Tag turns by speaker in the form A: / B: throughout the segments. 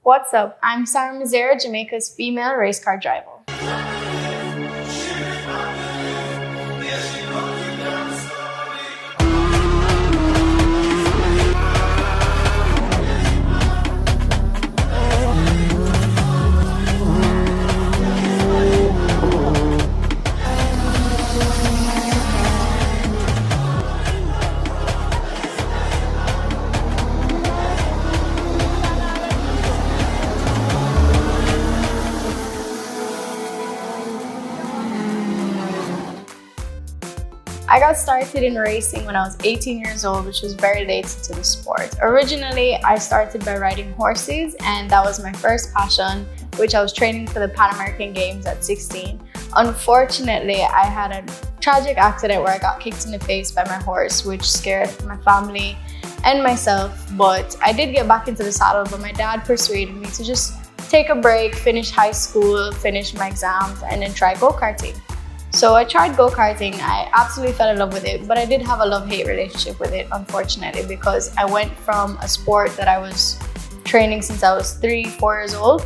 A: What's up? I'm Sara Misir, Jamaica's female race car driver. I got started in racing when I was 18 years old, which was very late to the sport. Originally, I started by riding horses, and that was my first passion, which I was training for the Pan American Games at 16. Unfortunately, I had a tragic accident where I got kicked in the face by my horse, which scared my family and myself, but I did get back into the saddle, but my dad persuaded me to just take a break, finish high school, finish my exams, and then try go-karting. So I tried go-karting. I absolutely fell in love with it, but I did have a love-hate relationship with it, unfortunately, because I went from a sport that I was training since I was 3-4 years old,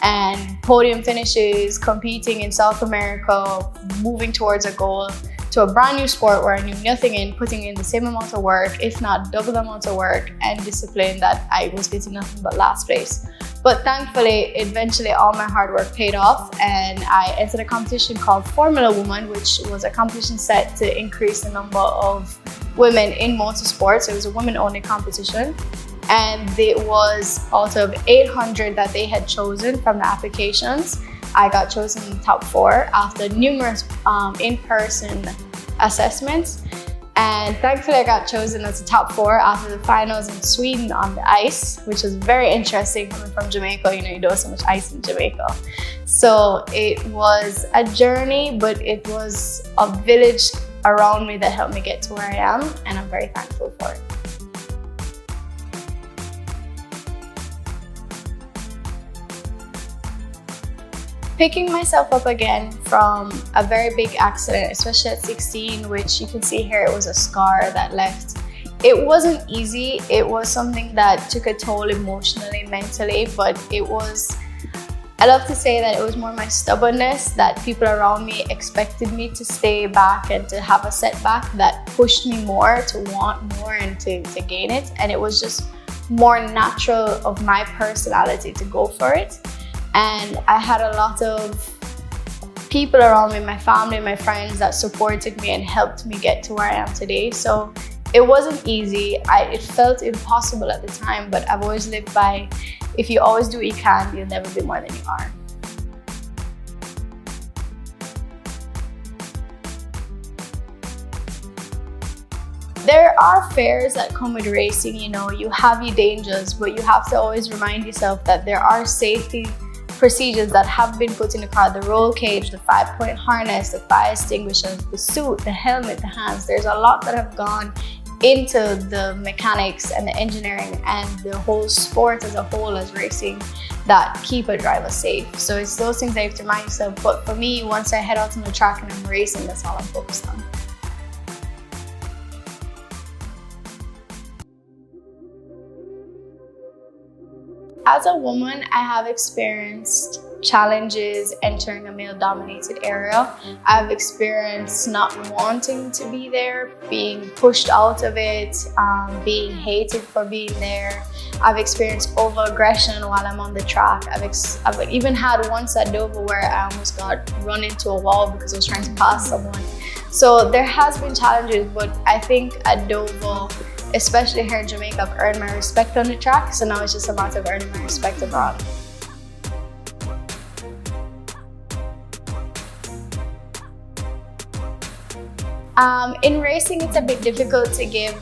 A: and podium finishes, competing in South America, moving towards a goal, to a brand new sport where I knew nothing in, putting in the same amount of work, if not double the amount of work and discipline, that I was getting nothing but last place. But thankfully, eventually all my hard work paid off, and I entered a competition called Formula Woman, which was a competition set to increase the number of women in motorsports. It was a women-only competition, and it was out of 800 that they had chosen from the applications. I got chosen in the top 4 after numerous in-person assessments. And thankfully, I got chosen as the top 4 after the finals in Sweden on the ice, which was very interesting coming from Jamaica. You know, you don't have so much ice in Jamaica. So it was a journey, but it was a village around me that helped me get to where I am, and I'm very thankful for it. Picking myself up again from a very big accident, especially at 16, which you can see here, it was a scar that left. It wasn't easy. It was something that took a toll emotionally, mentally, but I love to say that it was more my stubbornness, that people around me expected me to stay back and to have a setback, that pushed me more to want more and to gain it. And it was just more natural of my personality to go for it. And I had a lot of people around me, my family, my friends, that supported me and helped me get to where I am today. So it wasn't easy. It felt impossible at the time, but I've always lived by, if you always do what you can, you'll never be more than you are. There are fears that come with racing. You know, you have your dangers, but you have to always remind yourself that there are safety procedures that have been put in the car: the roll cage, the 5-point harness, the fire extinguishers, the suit, the helmet, the hands. There's a lot that have gone into the mechanics and the engineering and the whole sport as a whole as racing that keep a driver safe. So it's those things that you have to remind yourself. But for me, once I head out on the track and I'm racing, that's all I'm focused on. As a woman, I have experienced challenges entering a male-dominated area. I've experienced not wanting to be there, being pushed out of it, being hated for being there. I've experienced over-aggression while I'm on the track. I've even had once at Dover where I almost got run into a wall because I was trying to pass someone. So there has been challenges, but I think at Dover, especially here in Jamaica, I've earned my respect on the track, so now it's just a matter of earning my respect abroad. In racing, it's a bit difficult to give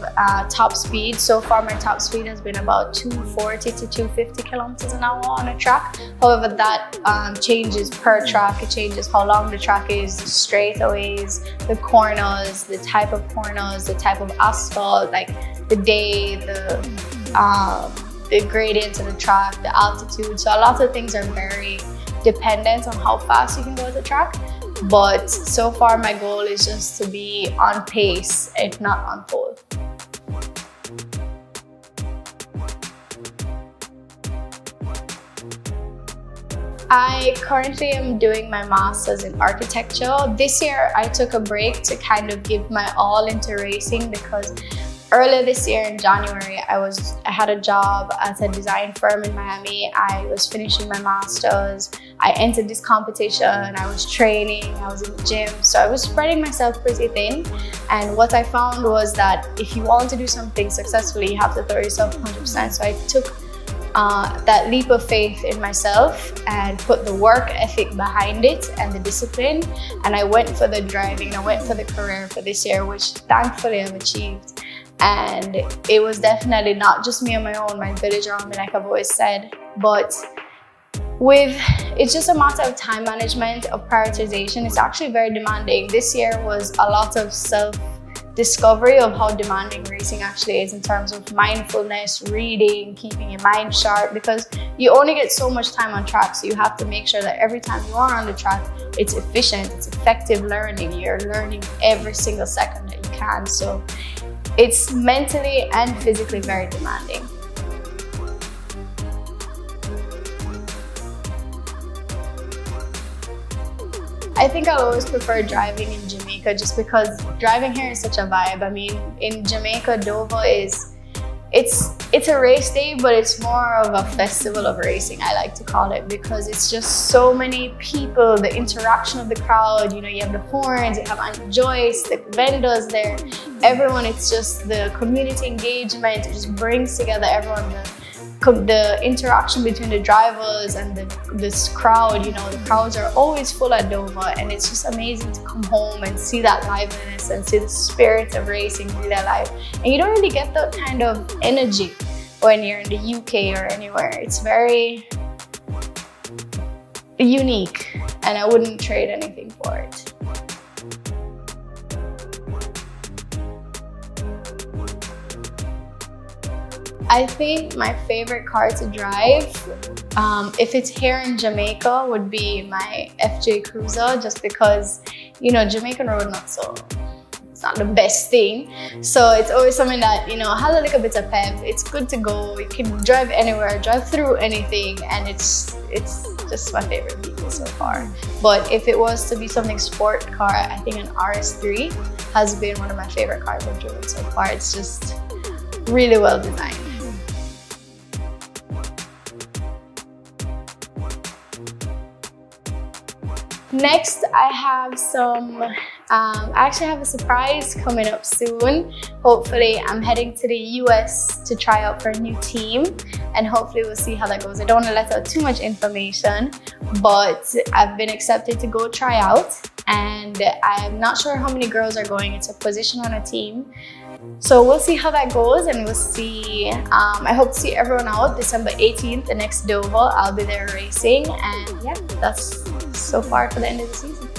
A: top speed. So far, my top speed has been about 240 to 250 kilometers an hour on a track. However, that changes per track. It changes how long the track is, the straightaways, the corners, the type of asphalt, like the day, the gradient of the track, the altitude. So a lot of things are very dependent on how fast you can go at the track. But so far, my goal is just to be on pace, if not on pole. I currently am doing my master's in architecture. This year I took a break to kind of give my all into racing because earlier this year in January I had a job at a design firm in Miami. I was finishing my master's. I entered this competition, I was training, I was in the gym, so I was spreading myself pretty thin. And what I found was that if you want to do something successfully, you have to throw yourself 100%. So I took that leap of faith in myself and put the work ethic behind it and the discipline, and I went for the driving, I went for the career for this year, which thankfully I've achieved. And it was definitely not just me on my own, my village around me, like I've always said, but it's just a matter of time management, of prioritization. It's actually very demanding. This year was a lot of self-discovery of how demanding racing actually is in terms of mindfulness, reading, keeping your mind sharp, because you only get so much time on track, so you have to make sure that every time you are on the track, it's efficient, it's effective learning. You're learning every single second that you can. So it's mentally and physically very demanding. I think I'll always prefer driving in Jamaica just because driving here is such a vibe. I mean, in Jamaica, Dover it's a race day, but it's more of a festival of racing, I like to call it, because it's just so many people, the interaction of the crowd, you know, you have the horns, you have Aunt Joyce, the vendors there, everyone, it's just the community engagement, it just brings together everyone, the interaction between the drivers and this crowd, you know, the crowds are always full at Dover, and it's just amazing to come home and see that liveliness and see the spirit of racing really alive. And you don't really get that kind of energy when you're in the UK or anywhere. It's very unique, and I wouldn't trade anything for it. I think my favorite car to drive, if it's here in Jamaica, would be my FJ Cruiser, just because, you know, Jamaican road it's not the best thing. So it's always something that, you know, has a little bit of pep. It's good to go. You can drive anywhere, drive through anything, and it's just my favorite vehicle so far. But if it was to be something sport car, I think an RS3 has been one of my favorite cars I've driven so far. It's just really well designed. Next, I actually have a surprise coming up soon. Hopefully, I'm heading to the US to try out for a new team, and hopefully we'll see how that goes. I don't want to let out too much information, but I've been accepted to go try out, and I'm not sure how many girls are going. It's a position on a team. So we'll see how that goes, and we'll see. I hope to see everyone out December 18th, the next Dover. I'll be there racing, and yeah, that's so far for the end of the season.